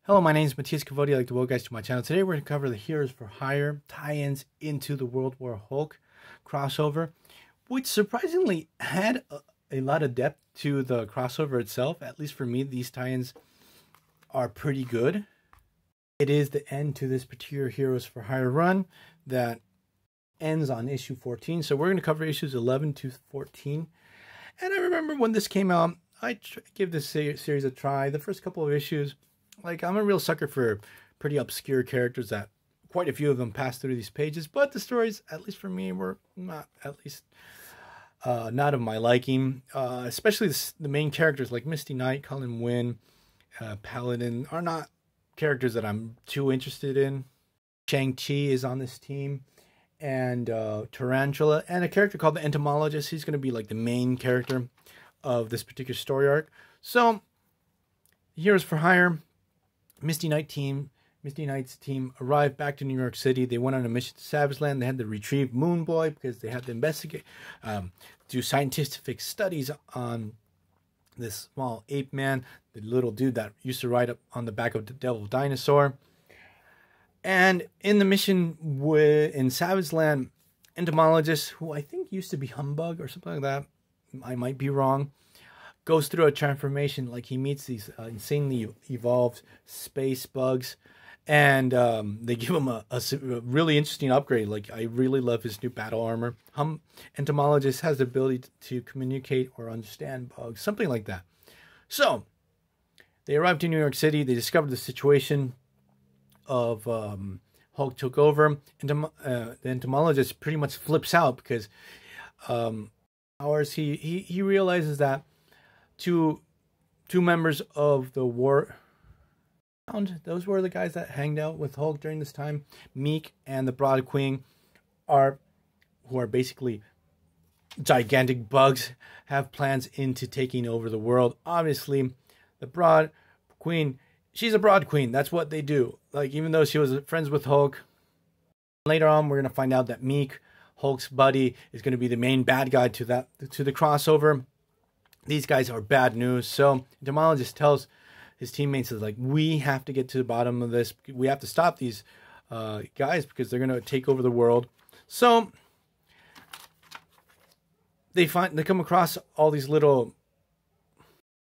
Hello, my name is Matthias Cavodi. I'd like to welcome you guys to my channel. Today we're going to cover the Heroes for Hire tie-ins into the World War Hulk crossover, which surprisingly had a lot of depth to the crossover itself. At least for me, these tie-ins are pretty good. It is the end to this particular Heroes for Hire run that ends on issue 14. So we're going to cover issues 11 to 14. And I remember when this came out, I gave this series a try. The first couple of issues, I'm a real sucker for pretty obscure characters that quite a few of them pass through these pages, but the stories, at least for me, were not of my liking. Especially the main characters like Misty Knight, Colin Wynn, Paladin are not characters that I'm too interested in. Shang-Chi is on this team, and Tarantula, and a character called the Entomologist. He's going to be like the main character of this particular story arc. So, Heroes for Hire. Misty Knight's team arrived back to New York City. They went on a mission to Savage Land. They had to retrieve Moon Boy because they had to investigate, do scientific studies on this small ape man, the little dude that used to ride up on the back of the devil dinosaur. And in the mission in Savage Land, Entomologist, who I think used to be Humbug or something like that, I might be wrong, goes through a transformation. Like, he meets these insanely evolved space bugs, and they give him a really interesting upgrade. Like, I really love his new battle armor. Entomologist has the ability to communicate or understand bugs, something like that. So they arrived in New York City. They discovered the situation of Hulk took over, and the Entomologist pretty much flips out because he realizes that two members of the war, those were the guys that hanged out with Hulk during this time, Meek and the Broad Queen, who are basically gigantic bugs, have plans into taking over the world. Obviously, the Broad Queen, she's a Broad Queen. That's what they do. Like, even though she was friends with Hulk, later on we're going to find out that Meek, Hulk's buddy, is going to be the main bad guy to the crossover. These guys are bad news. So Entomologist tells his teammates, we have to get to the bottom of this. We have to stop these guys because they're going to take over the world. So they come across all these little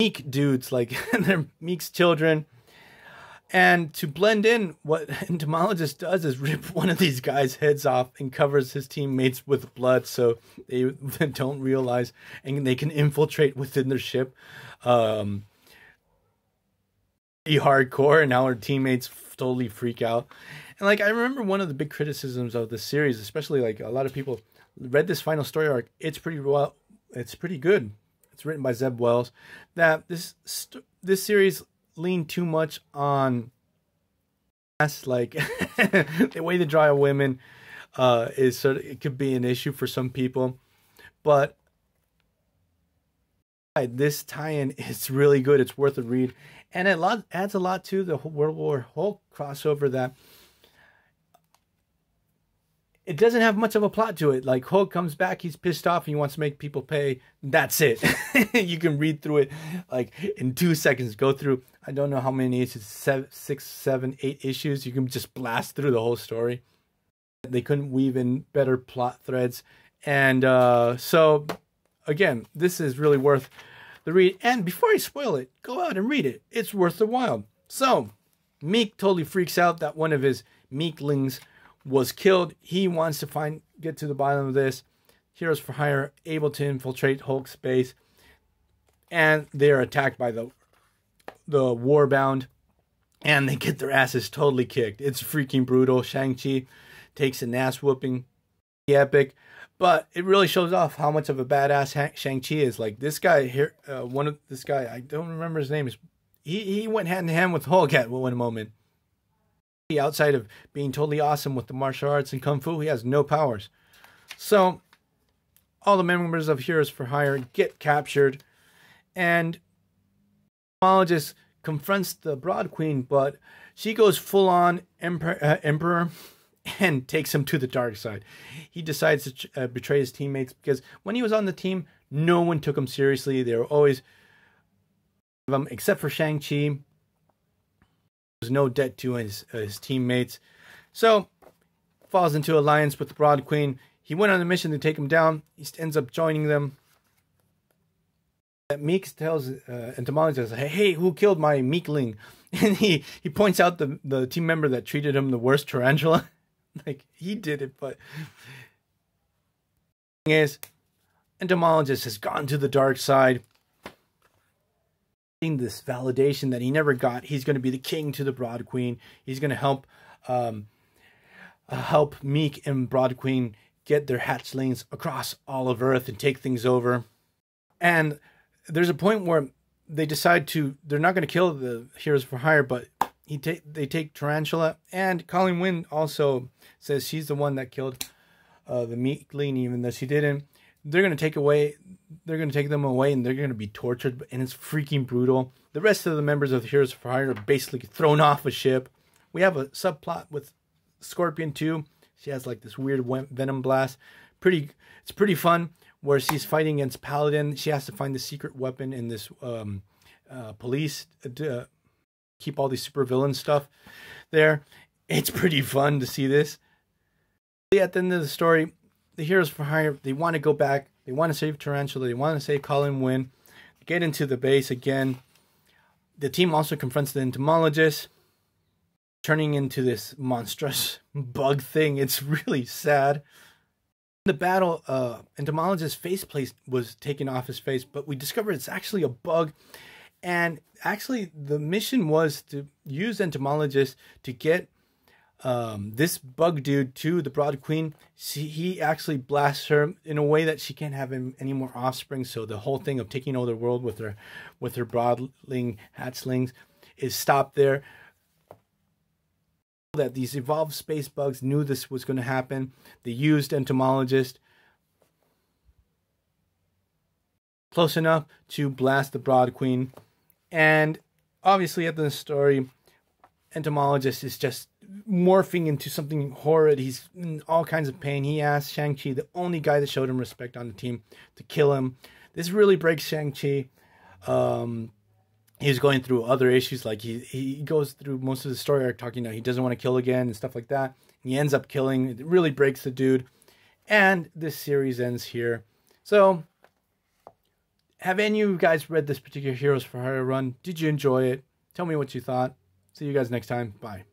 Meek dudes, they're Meek's children. And to blend in, what Entomologist does is rip one of these guys' heads off and covers his teammates with blood so they don't realize, and they can infiltrate within their ship. Be hardcore, and now our teammates totally freak out. And I remember one of the big criticisms of the series, especially a lot of people read this final story arc. It's pretty good. It's written by Zeb Wells. That this series lean too much on the way they draw women is it could be an issue for some people, but this tie-in is really good. It's worth a read, and it adds a lot to the World War Hulk crossover. That it doesn't have much of a plot to it. Like, Hulk comes back, he's pissed off, and he wants to make people pay. That's it. You can read through it in 2 seconds. Go through, I don't know how many issues, 6, 7, 8 issues. You can just blast through the whole story. They couldn't weave in better plot threads. And so, again, this is really worth the read. And before I spoil it, go out and read it. It's worth the while. So, Meek totally freaks out that one of his Meeklings was killed. He wants to get to the bottom of this. Heroes for Hire able to infiltrate Hulk's base, and they are attacked by the Warbound, and they get their asses totally kicked. It's freaking brutal. Shang-Chi takes an ass whooping, epic, but it really shows off how much of a badass Shang-Chi is. This guy here, this guy, I don't remember his name. He went hand in hand with Hulk at one moment. Outside of being totally awesome with the martial arts and kung fu, he has no powers. So all the members of Heroes for Hire get captured, and Entomologist confronts the Broad Queen, but she goes full on emperor and takes him to the dark side. He decides to betray his teammates because when he was on the team, no one took him seriously. They were always except for Shang-Chi, owes no debt to his teammates. So, falls into alliance with the Broad Queen. He went on a mission to take him down. He ends up joining them. That Meek tells entomologist, hey, who killed my Meekling? And he points out the team member that treated him the worst, tarantula. Like, he did it, but... The thing is, entomologist has gone to the dark side. This validation that he never got. He's going to be the king to the Broad Queen. He's going to help Meek and Broad Queen get their hatchlings across all of Earth and take things over. And there's a point where they decide they're not going to kill the Heroes for Hire, but they take Tarantula, and Colleen Wynn also says she's the one that killed the Meekling, even though she didn't. They're going to take them away, and they're going to be tortured, and it's freaking brutal. The rest of the members of the Heroes for Hire are basically thrown off a ship. We have a subplot with Scorpion too. She has like this weird venom blast. It's pretty fun, where she's fighting against Paladin. She has to find the secret weapon in this police to keep all these supervillain stuff there. It's pretty fun to see this. At the end of the story, the Heroes for Hire, they want to go back. They want to save Tarantula. They want to save Colin Wynn. They get into the base again. The team also confronts the entomologist, turning into this monstrous bug thing. It's really sad. In the battle, entomologist's faceplate was taken off his face, but we discovered it's actually a bug. And actually, the mission was to use entomologist to get this bug dude to the Broad Queen. He actually blasts her in a way that she can't have any more offspring. So the whole thing of taking over the world with her broadling hatchlings is stopped there. That these evolved space bugs knew this was going to happen. They used entomologist close enough to blast the Broad Queen. And obviously at the story, entomologist is just morphing into something horrid. He's in all kinds of pain. He asks Shang-Chi, the only guy that showed him respect on the team, to kill him. This really breaks Shang-Chi. He's going through other issues, like he goes through most of the story arc talking about he doesn't want to kill again and stuff like that. He ends up killing. It really breaks the dude. And this series ends here. So, have any of you guys read this particular Heroes for Hire run? Did you enjoy it? Tell me what you thought. See you guys next time. Bye.